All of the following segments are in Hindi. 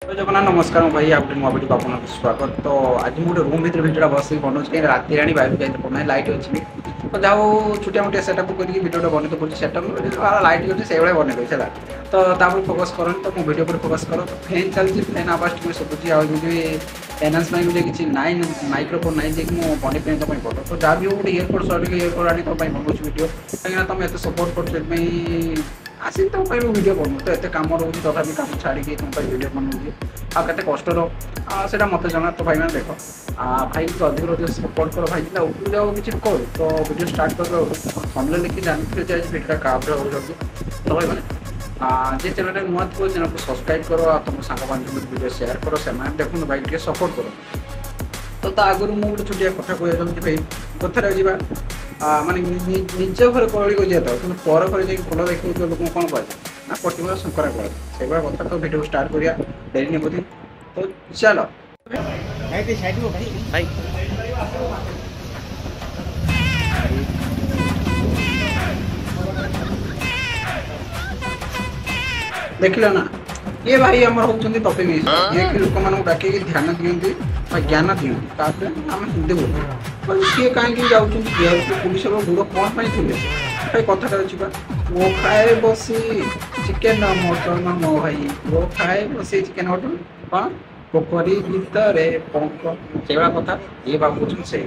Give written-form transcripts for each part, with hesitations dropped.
तो जगन्नाथ नमस्कार भाई आप नुआ वीडियो को आपको स्वागत। तो आज मुझे रूम भर भिडियोटा बस बनाऊँ कहीं राति आनी बाहर जाए लाइट अच्छी तो जाओ छोटिया मोटिया सेटअप करके भिडियोटा बन पड़े सेटअप लाइट अच्छे से बन देते है तो फोकस करनी तो मो भिडियो पर फोकस कर तो फैन चलती फैन आवाज टी शुभुची आगे एनाउंसमेंट मुझे किसी नाई माइक्रोफोन नाई जे बन पाई तुम पड़ तो जहाँ भी हो गोटे इयरपोड सर इयरपोड आनी तुम बनाऊँ भिडियो कहीं तुम एत सपोर्ट कर आसी तुम भिडियो बनू तो एत कम रोचे तथा कम छाड़ी तुम भिडियो बनाऊँगी आते कष्ट से मत जना तो भाई मैंने देख भाई को अधिक अधिक सपोर्ट कर भाई उपरू जाओ किसी कर तो वीडियो स्टार्ट कर समझ लिखी जानते भिडियो काब्रे हो तो भाई मैंने जे चैनल नुआ थो चैनल को सब्सक्राइब करो तुम सांग वीडियो शेयर करो से देखो भाई टे सपोर्ट करो तो आगुरी मुझे गोटे छोटिया कथा कहते भाई कथार जा माने निज घर कौड़ी को जाता कि पर घर जाकि फल देखिए तो लोक कौन कह ना पर्टिकुलर शंकरा कह से कथा तो भिडियो स्टार्ट करिया डेरी नहीं तो चलो भाई देख लो ना ये भाई आम होती टॉपिक ये कि लोक मानक डाक ध्यान दिखती ज्ञान दिखती आम हिंदी बोलते सी कहीं जाऊँ पुलिस गुड़ कौन पाई थे भाई कथा अच्छी वो खाए बसी चिकेन मटन मो भाई वो खाए बसी चिकेन मटन कौन पोखरी भितर पंख से कथा ये भाव से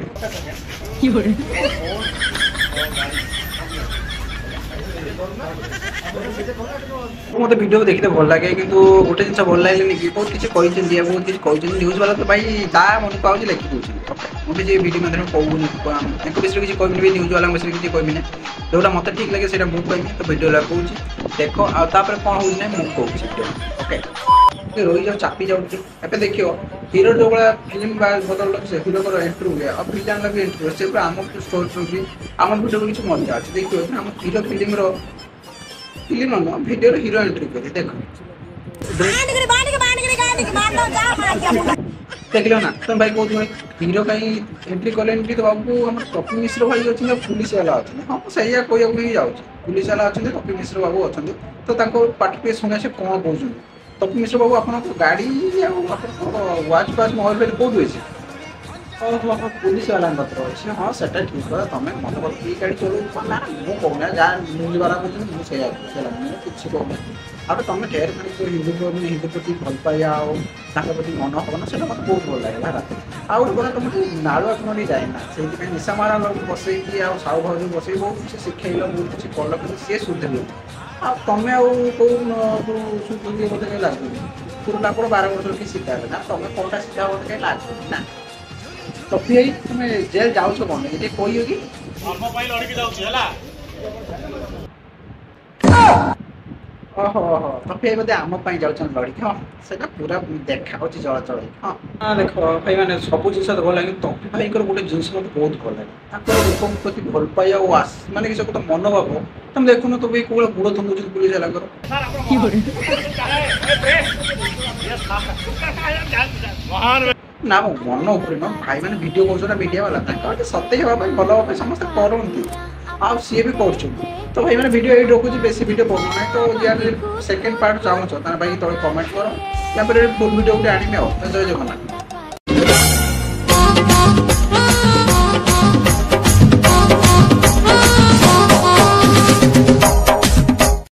मत वीडियो देखते भल लगे कि गोटे जिन भल लगे कि बहुत किसी बहुत किसी न्यूज वाला तो भाई ता मन को आज लिखी दूसरी मुझे वीडियो मध्य कहूनी विषय किसी कहनी न्यूज वाला विषय किसी कहनी जोटा मत ठीक लगे से मुझे कहमी तो वीडियो कहूँ देख आपर कौन हो मुझे ओके रही जाओ चापी जाऊँगी ଏବେ देखियो हिरो जो भाया फिल्म बदल हिरो को एंट्री हुए और फिल्म भी एंट्री हुए से आम स्टोरी आम वीडियो किसी मजा अच्छे देखिए आम हिरो फिल्म भिडियो हिरो एंट्री कर देख देख लो ना तुम भाई कहते हिरो कहीं एंट्री कले तो बाबू आम कपिल मिश्र भाई अच्छे पुलिस वाला अच्छे हाँ से कहूँ नहीं जाऊँ पुलिस वाला अच्छे कपिल मिश्र बाबू अच्छा तो पार्टी शुणे से कौन कहते कपिल मिश्र बाबू आप गाड़ी वाच फाच मोबाइल फेट कौट अच्छे पुलिस वाला अच्छे हाँ से ठीक है तुम मत ये गाड़ी चलो ना मुझे कहूना जहाँ न्यूज वाला मुझे मुझे किसी कहूना अब तुम ढेर खड़ी हिंदू प्रति भल पाइबा प्रति मन हम से मत बहुत भल लगे आउ गोटे कथा तुम नाड़ुआ कौन जाएना से निशा मारा लोग बसई साहू भाव बसई बहुत किसी शिखेल बहुत किसी कल कि सी सुधर तुम्हें सुधुरी बोलते कहीं लगुनि पुराना आप 12 वर्ष कि शिखा ना तुम कौटा शिखा बोलते कहीं लगुनि ना तो फिर तुम जेल जाऊच कौन ये कही कि ओहो तो फिर बोधे आम जाऊँ लड़की हाँ से पूरा देखा चलाचल हाँ देख भाई मैंने सब जिन भल लगे तपी भाई गोटे जिन मत बहुत भल लगे लोक प्रति भल पाइबा माने कि सब मनोभाव तुम देखुन तो भाई कौन गुड़ थंदुच पुलिस ना मो मन उपर न भाई मैंने भिडियो कर मीडिया वाला सत्य हाँपाई भल हाँपाई समस्त करती आ सी भी कर तो भाई मैंने वीडियो ये रोकुची बेसी वीडियो बनना तो यार सेकंड पार्ट चाहूँ भाई तले कमेंट करो या फिर फुल वीडियो गोटे आनी तो जय जगन्नाथ।